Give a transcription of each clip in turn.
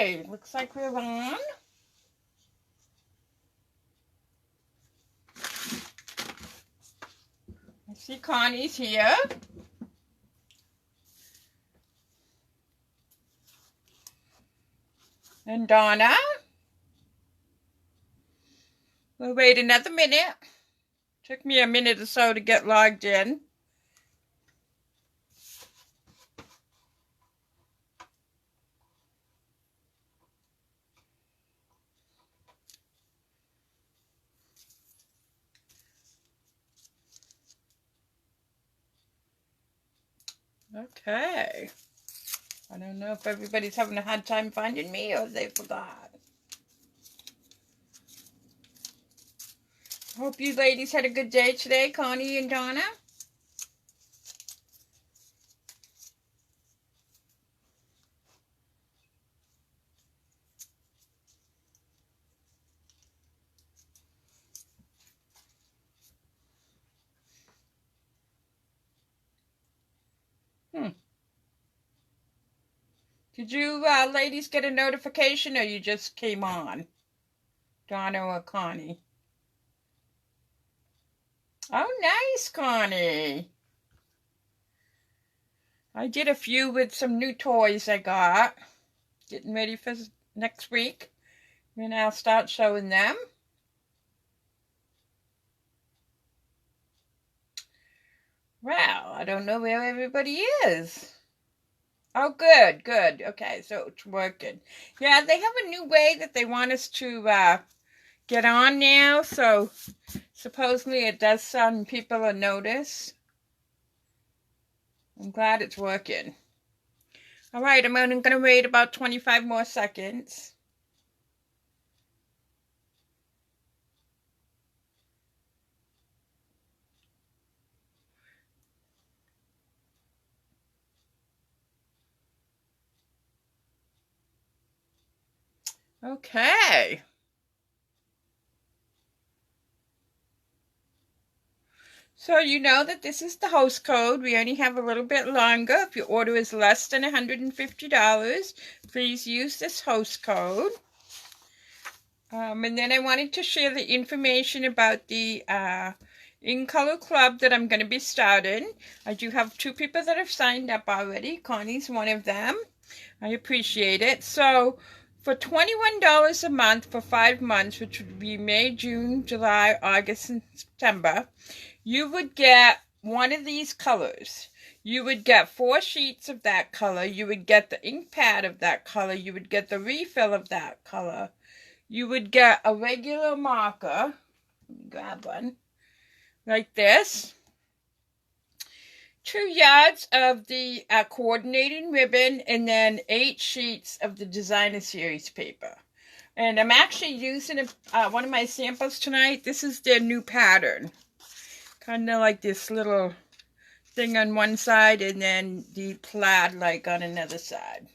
Okay, looks like we're on. I see Connie's here. And Donna. We'll wait another minute. Took me a minute or so to get logged in. Okay. I don't know if everybody's having a hard time finding me or they forgot. Hope you ladies had a good day today, Connie and Donna. Did you ladies get a notification or you just came on? Donna or Connie? Oh, nice, Connie. I did a few with some new toys I got. Getting ready for next week. And I'll start showing them. Well, I don't know where everybody is. Oh, good, good. Okay, so it's working. Yeah, they have a new way that they want us to get on now, so supposedly it does some people a notice. I'm glad it's working. All right, I'm only going to wait about 25 more seconds. Okay. So you know that this is the host code. We only have a little bit longer. If your order is less than $150, please use this host code. And then I wanted to share the information about the In Color Club that I'm going to be starting. I do have 2 people that have signed up already. Connie's one of them. I appreciate it. So for $21 a month for 5 months, which would be May, June, July, August, and September, you would get one of these colors. You would get 4 sheets of that color. You would get the ink pad of that color. You would get the refill of that color. You would get a regular marker. Let me grab one. Like this. 2 yards of the coordinating ribbon, and then 8 sheets of the designer series paper. And I'm actually using one of my samples tonight. This is their new pattern. Kind of like this little thing on one side and then the plaid like on another side.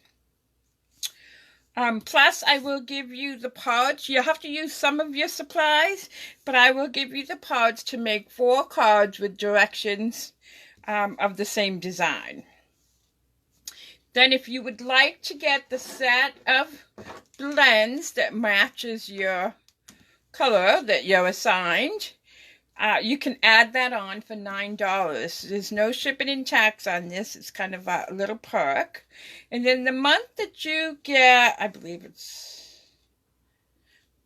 Plus, I will give you the pods. You have to use some of your supplies, but I will give you the pods to make 4 cards with directions of the same design. Then if you would like to get the set of blends that matches your color that you're assigned, you can add that on for $9. There's no shipping and tax on this. It's kind of a little perk. And then the month that you get, I believe it's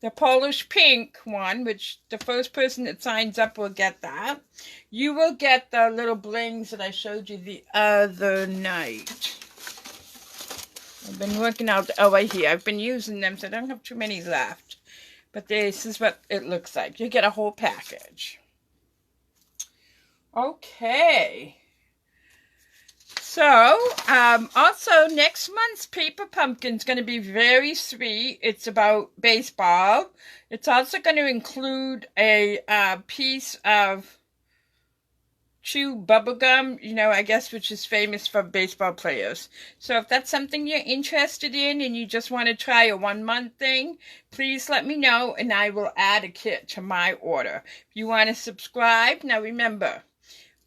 the Polish pink one, which the first person that signs up will get that. You will get the little blings that I showed you the other night. I've been working out, right here. I've been using them, so I don't have too many left. But this is what it looks like. You get a whole package. Okay. So, also next month's Paper Pumpkin is going to be very sweet. It's about baseball. It's also going to include a piece of chew bubblegum, I guess, which is famous for baseball players. So if that's something you're interested in and you just want to try a 1-month thing, please let me know and I will add a kit to my order. If you want to subscribe, now remember,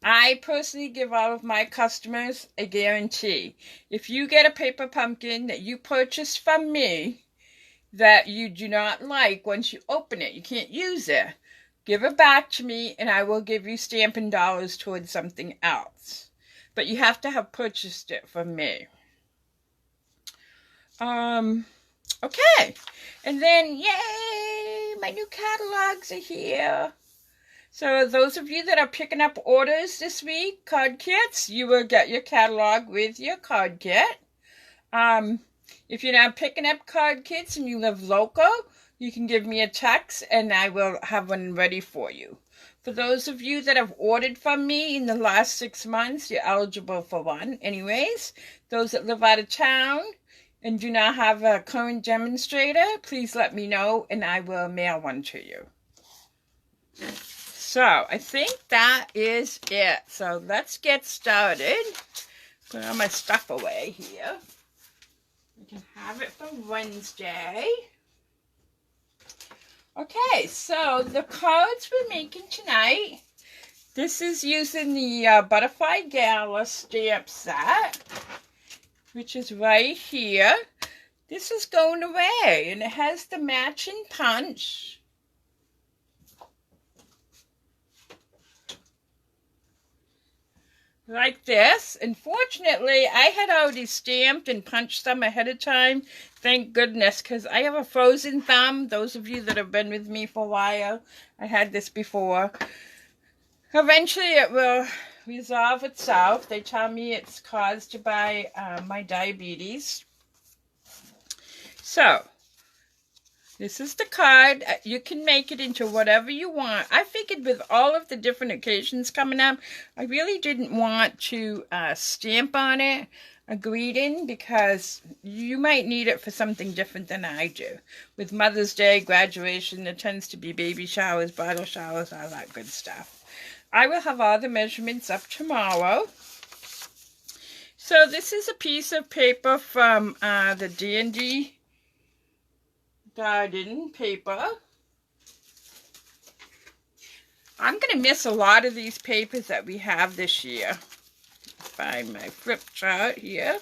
I personally give all of my customers a guarantee. If you get a paper pumpkin that you purchased from me that you do not like, once you open it, you can't use it, give it back to me and I will give you Stampin' Dollars towards something else. But you have to have purchased it from me. Okay. And then, yay, my new catalogs are here. So those of you that are picking up orders this week, card kits, you will get your catalog with your card kit. If you're not picking up card kits and you live local, you can give me a text and I will have one ready for you. For those of you that have ordered from me in the last 6 months, you're eligible for one. Anyways, those that live out of town and do not have a current demonstrator, please let me know and I will mail one to you. So, I think that is it. So, let's get started. Put all my stuff away here. We can have it for Wednesday. Okay, so the cards we're making tonight. This is using the Butterfly Gala stamp set, which is right here. This is going away, and it has the matching punch. Like this. Unfortunately, I had already stamped and punched them ahead of time. Thank goodness, because I have a frozen thumb. Those of you that have been with me for a while, I had this before. Eventually, it will resolve itself. They tell me it's caused by my diabetes. So, this is the card. You can make it into whatever you want. I figured with all of the different occasions coming up, I really didn't want to stamp on it a greeting because you might need it for something different than I do. With Mother's Day, graduation, there tends to be baby showers, bridal showers, all that good stuff. I will have all the measurements up tomorrow. So this is a piece of paper from the D&D Garden paper. I'm going to miss a lot of these papers that we have this year. Find my flip chart here.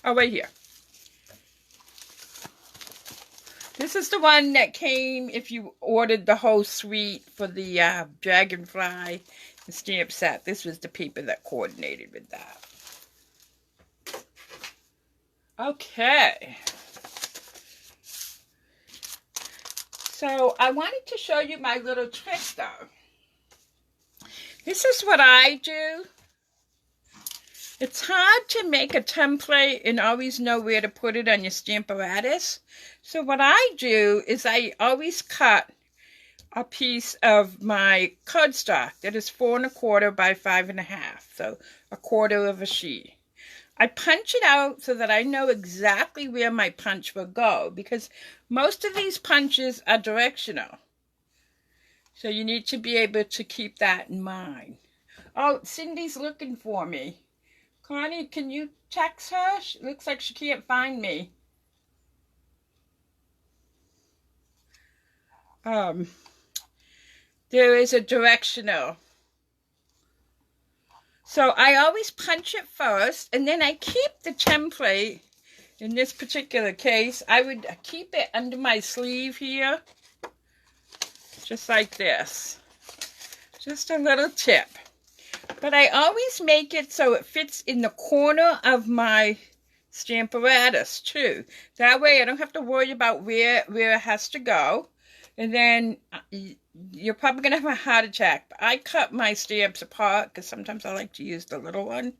Oh, right here. This is the one that came if you ordered the whole suite for the Dragonfly stamp set. This was the paper that coordinated with that. Okay. So I wanted to show you my little trick though. This is what I do. It's hard to make a template and always know where to put it on your Stamparatus. So what I do is I always cut a piece of my cardstock that is 4 1/4 by 5 1/2. So a quarter of a sheet. I punch it out so that I know exactly where my punch will go because most of these punches are directional. So you need to be able to keep that in mind. Oh, Cindy's looking for me. Connie, can you text her? It looks like she can't find me. There is a directional. So I always punch it first, and then I keep the template. In this particular case, I would keep it under my sleeve here, just like this. Just a little tip. But I always make it so it fits in the corner of my Stamparatus too. That way I don't have to worry about where it has to go. And then you're probably going to have a heart attack. But I cut my stamps apart because sometimes I like to use the little one.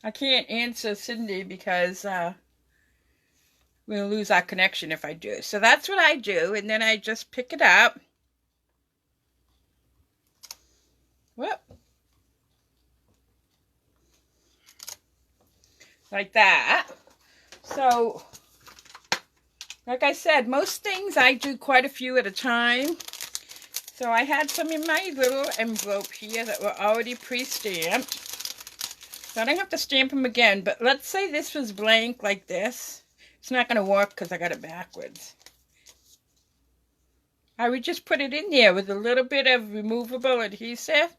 I can't answer Cindy because we'll lose our connection if I do. So that's what I do. And then I just pick it up. Whoop. Like that. So, like I said, most things I do quite a few at a time. So I had some in my little envelope here that were already pre-stamped. So I don't have to stamp them again, but let's say this was blank like this. It's not going to work because I got it backwards. I would just put it in there with a little bit of removable adhesive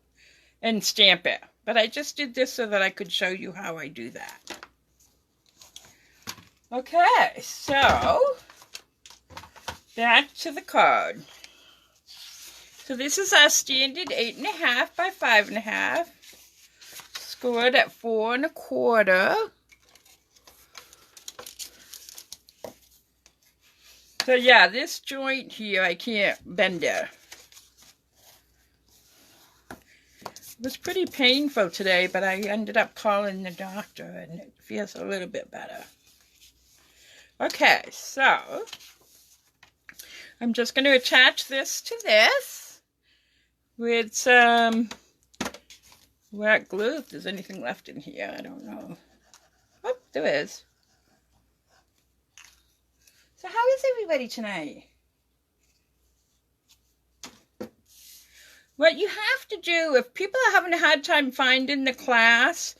and stamp it. But I just did this so that I could show you how I do that. Okay, so back to the card. So this is our standard 8.5 by 5.5, scored at 4 1/4. So yeah, this joint here, I can't bend it. It was pretty painful today, but I ended up calling the doctor and it feels a little bit better. Okay, so I'm just going to attach this to this with some wet glue. If there's anything left in here, I don't know. Oh, there is. So how is everybody tonight? What you have to do, if people are having a hard time finding the class,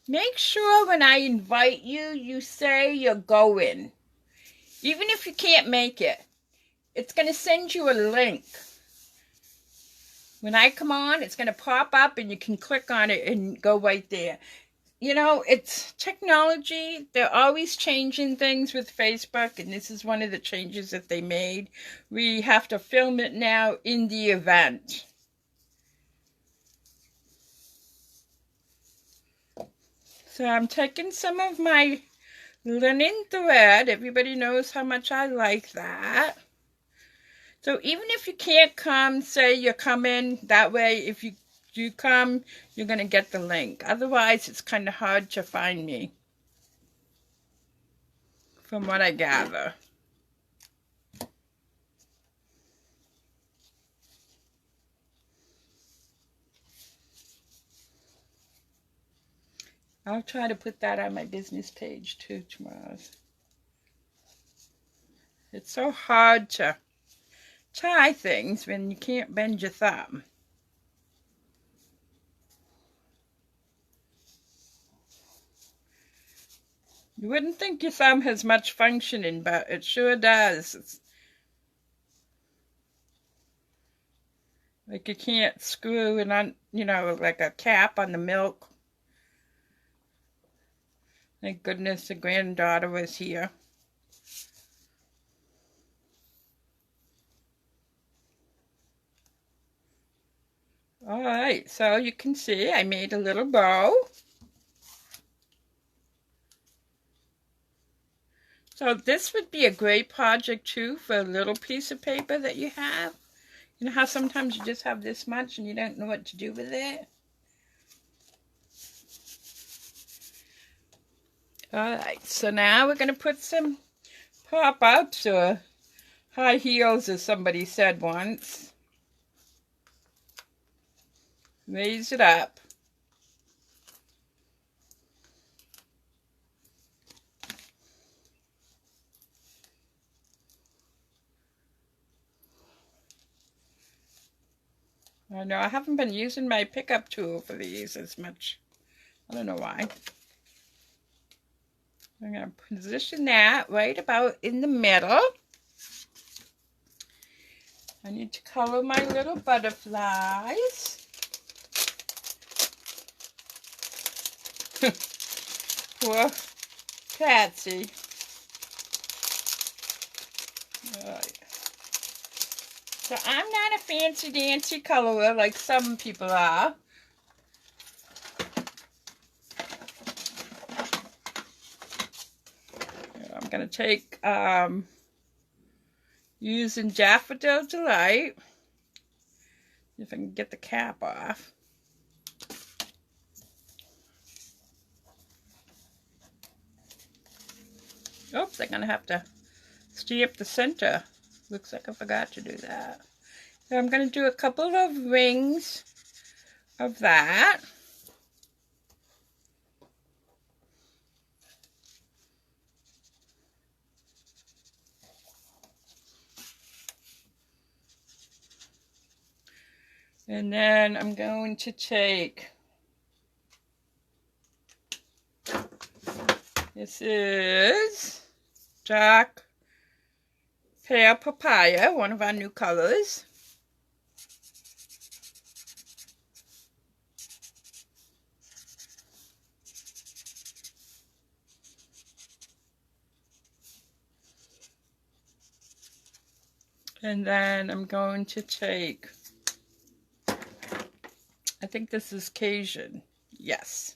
make sure when I invite you, you say you're going. Even if you can't make it, it's going to send you a link. When I come on, it's going to pop up and you can click on it and go right there. You know, it's technology. They're always changing things with Facebook, and this is one of the changes that they made. We have to film it now in the event. So I'm taking some of my linen thread. Everybody knows how much I like that. So even if you can't come, say you're coming, that way if you do come, you're going to get the link. Otherwise, it's kind of hard to find me, from what I gather. I'll try to put that on my business page too tomorrow. It's so hard to tie things when you can't bend your thumb. You wouldn't think your thumb has much functioning, but it sure does. It's like you can't screw it on, you know, like a cap on the milk. Thank goodness the granddaughter was here. All right, so you can see I made a little bow. So this would be a great project too for a little piece of paper that you have. You know how sometimes you just have this much and you don't know what to do with it? Alright, so now we're going to put some pop-ups or high heels, as somebody said once. Raise it up. I know I haven't been using my pickup tool for these as much. I don't know why. I'm going to position that right about in the middle. I need to color my little butterflies. Poor Patsy. All right. So I'm not a fancy dancy colorer like some people are. I'm going to take using Daffodil Delight. If I can get the cap off. Oops, I'm going to have to stamp the center. Looks like I forgot to do that. So I'm going to do a couple of rings of that. And then I'm going to take This is dark pear papaya, one of our new colors. And then I'm going to take, I think this is Cajun. Yes.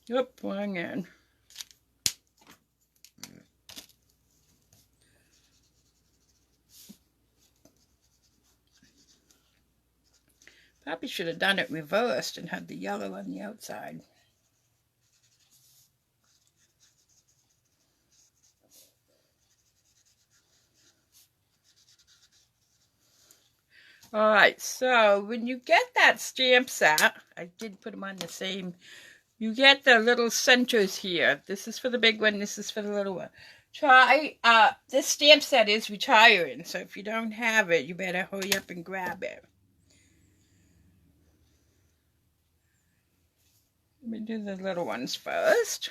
Yep, wrong end. Probably should have done it reversed and had the yellow on the outside. Alright, so when you get that stamp set, I did put them on the same, you get the little centers here. This is for the big one, this is for the little one. Try, this stamp set is retiring, so if you don't have it, you better hurry up and grab it. Let me do the little ones first.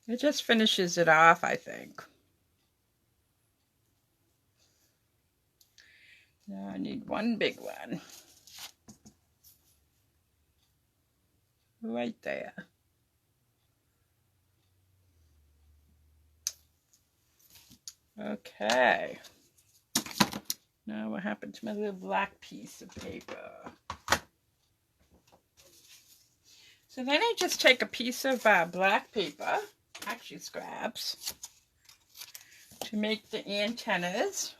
It just finishes it off, I think. Now I need one big one. Right there. Okay. Now what happened to my little black piece of paper? So then I just take a piece of black paper, actually scraps, to make the antennas.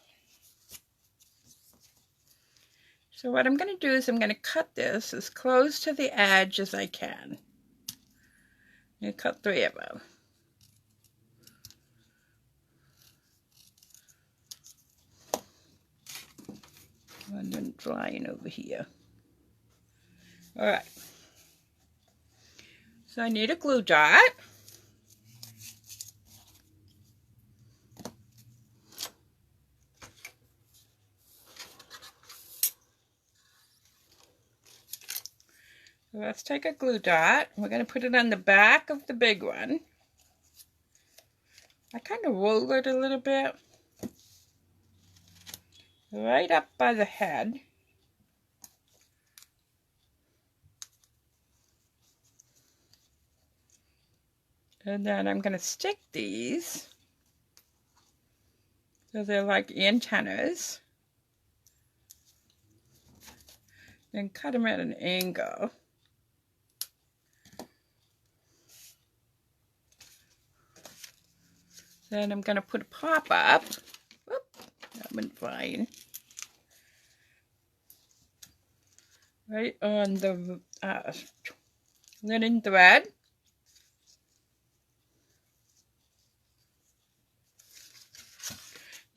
So what I'm going to do is I'm going to cut this as close to the edge as I can. I'm going to cut 3 of them. And then drying over here. Alright. So I need a glue dot. So let's take a glue dot. We're going to put it on the back of the big one. I kind of roll it a little bit. Right up by the head. And then I'm going to stick these so they're like antennas. Then cut them at an angle. Then I'm going to put a pop-up. Whoop, that went fine. Right on the linen thread.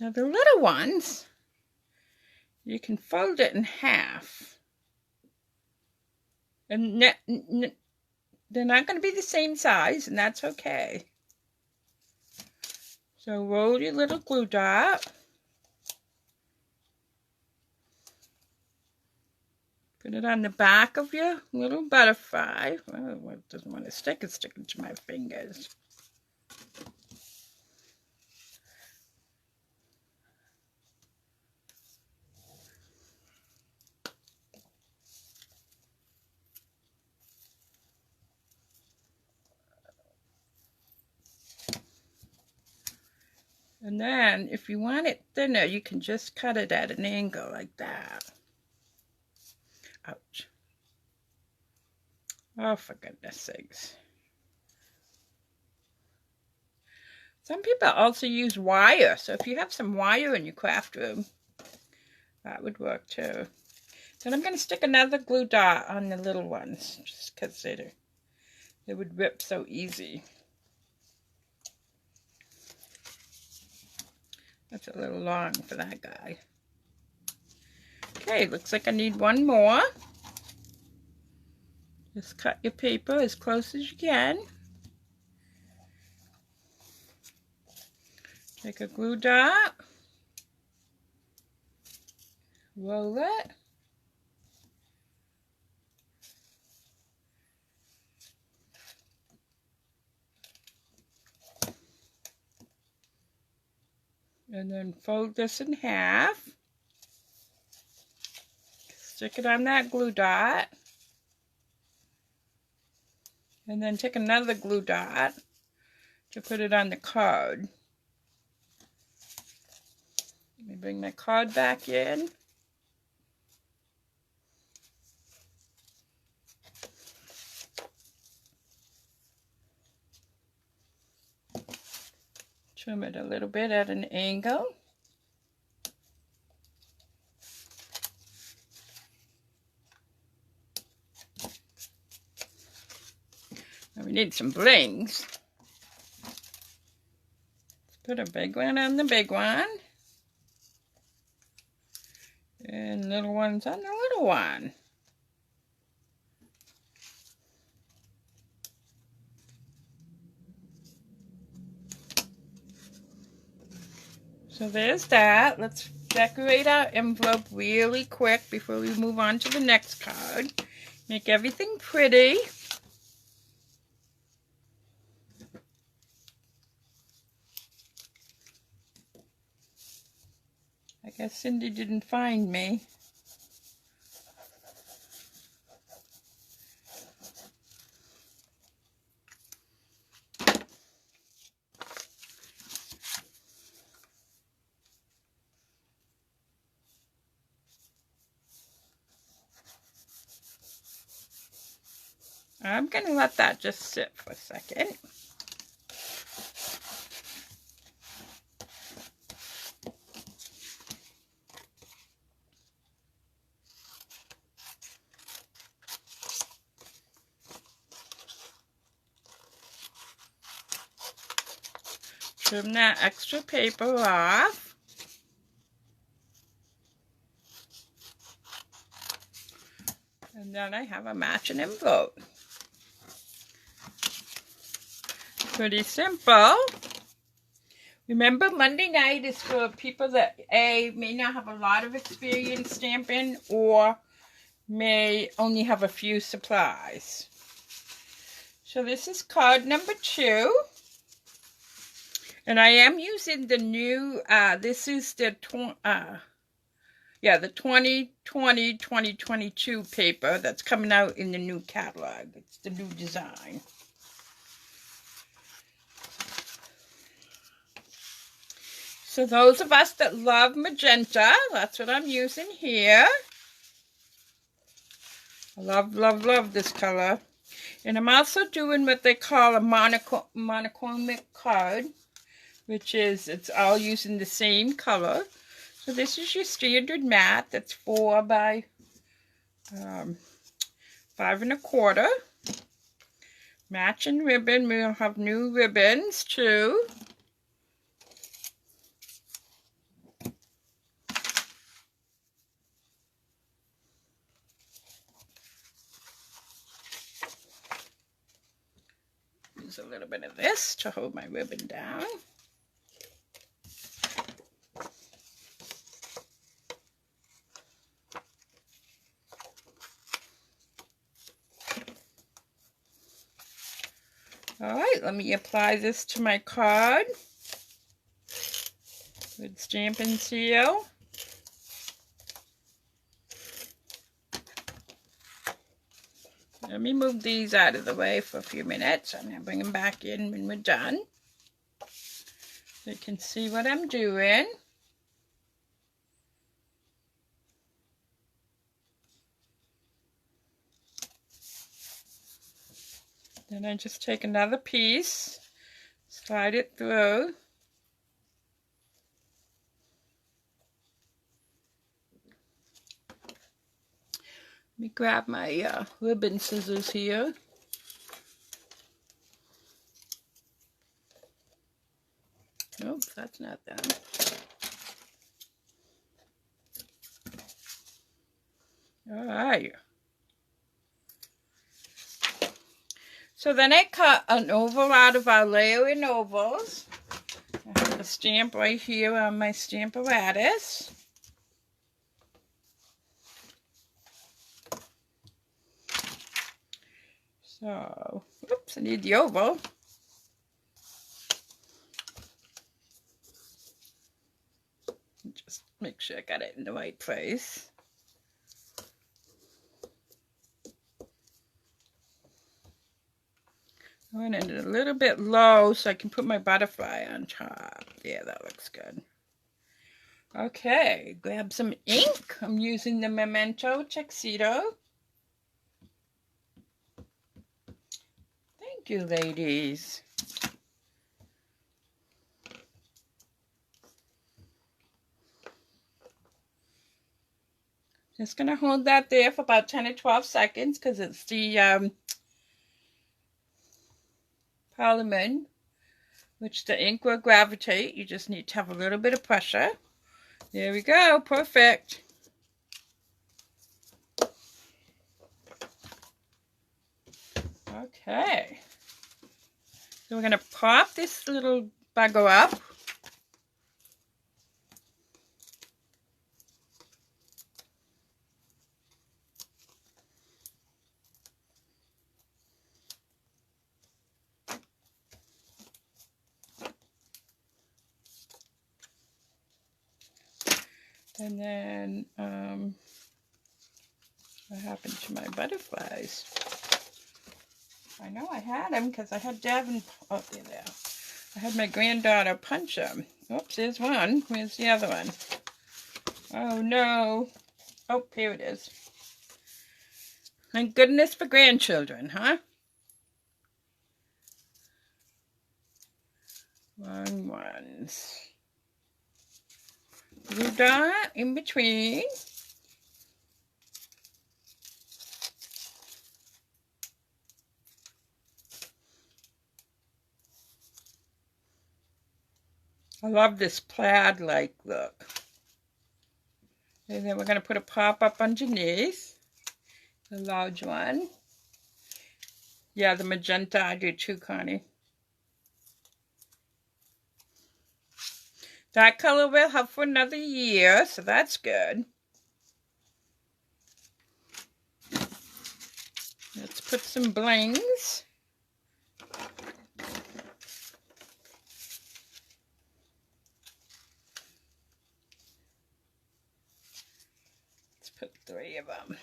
Now the little ones, you can fold it in half. And they're not going to be the same size, and that's okay. So roll your little glue dot. Put it on the back of your little butterfly. Well, it doesn't want to stick, it's sticking to my fingers. And then, if you want it thinner, you can just cut it at an angle like that. Ouch. Oh, for goodness sakes. Some people also use wire, so if you have some wire in your craft room, that would work too. Then I'm going to stick another glue dot on the little ones, just because they would rip so easy. That's a little long for that guy. Okay, looks like I need one more. Just cut your paper as close as you can. Take a glue dot. Roll it. And then fold this in half. Stick it on that glue dot. And then take another glue dot to put it on the card. Let me bring my card back in. Trim it a little bit at an angle. Now we need some blings. Let's put a big one on the big one. And little ones on the little one. So there's that. Let's decorate our envelope really quick before we move on to the next card. Make everything pretty. I guess Cindy didn't find me. I'm going to let that just sit for a second. Trim that extra paper off. And then I have a matching envelope. Pretty simple. Remember, Monday night is for people that may not have a lot of experience stamping or may only have a few supplies. So this is card number 2. And I am using the new, this is the 2020-2022 paper that's coming out in the new catalog. It's the new design. So those of us that love magenta, that's what I'm using here. I love, love, love this color. And I'm also doing what they call a monochromatic card, which is, it's all using the same color. So this is your standard mat. That's 4 by 5 1/4. Matching ribbon. We'll have new ribbons too. Use a little bit of this to hold my ribbon down. All right, let me apply this to my card with Stampin' Seal. Let me move these out of the way for a few minutes. I'm going to bring them back in when we're done, so you can see what I'm doing. Then I just take another piece, slide it through. Let me grab my ribbon scissors here. Nope, that's not them. All right. So then I cut an oval out of our layering ovals. I have a stamp right here on my stamp apparatus. So, oops, I need the oval. Just make sure I got it in the right place. I went in it a little bit low so I can put my butterfly on top. Yeah, that looks good. Okay, grab some ink. I'm using the Memento Tuxedo. Thank you, ladies. Just going to hold that there for about 10 or 12 seconds because it's the polymer, which the ink will gravitate. You just need to have a little bit of pressure. There we go. Perfect. Okay. So we're going to pop this little bugger up. And then, what happened to my butterflies? I know I had them because I had Devin, oh, there. I had my granddaughter punch them. Oops, there's one. Where's the other one? Oh, no. Oh, here it is. Thank goodness for grandchildren, huh? Long ones. Blue dot in between. I love this plaid-like look. And then we're going to put a pop-up underneath. The large one. Yeah, the magenta I do too, Connie. That color will have for another year, so that's good. Let's put some blings. Let's put 3 of them.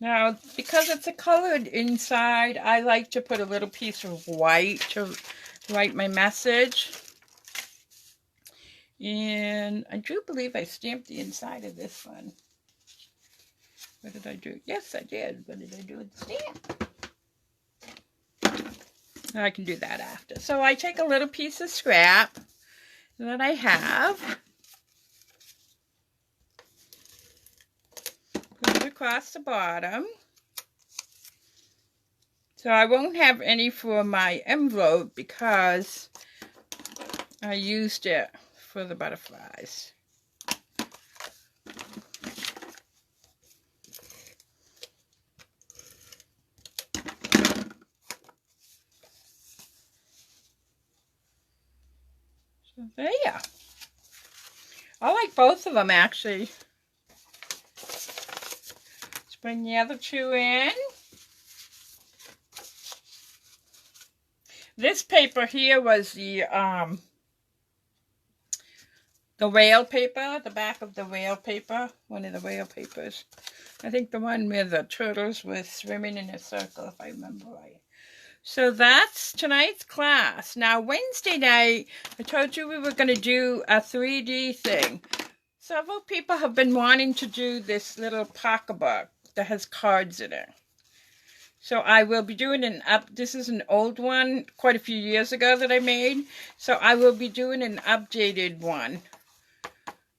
Now, because it's a colored inside, I like to put a little piece of white to write my message. And I do believe I stamped the inside of this one. What did I do? Yes, I did. What did I do with the stamp? I can do that after. So I take a little piece of scrap that I have. Put it across the bottom. So I won't have any for my envelope because I used it for the butterflies. So there. I like both of them actually. Let's bring the other 2 in. This paper here was the whale paper, the back of the whale paper, one of the whale papers. I think the one where the turtles were swimming in a circle, if I remember right. So that's tonight's class. Now, Wednesday night, I told you we were going to do a 3D thing. Several people have been wanting to do this little pocketbook that has cards in it. So I will be doing this is an old one, quite a few years ago that I made. So I will be doing an updated one.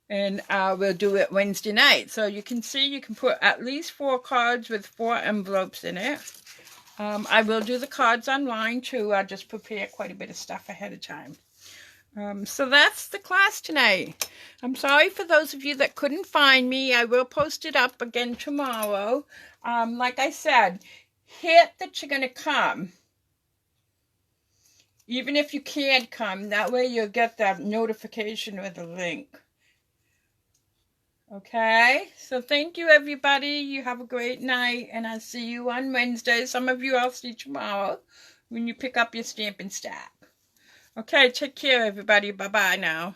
And we'll do it Wednesday night. So you can see you can put at least 4 cards with 4 envelopes in it. I will do the cards online too. I'll just prepare quite a bit of stuff ahead of time. So that's the class tonight. I'm sorry for those of you that couldn't find me. I will post it up again tomorrow. Like I said, hit that you're going to come. Even if you can't come, that way you'll get that notification with a link. Okay, so thank you everybody. You have a great night and I'll see you on Wednesday. Some of you I'll see tomorrow. when you pick up your Stampin' Stack. Okay, take care, everybody. Bye-bye now.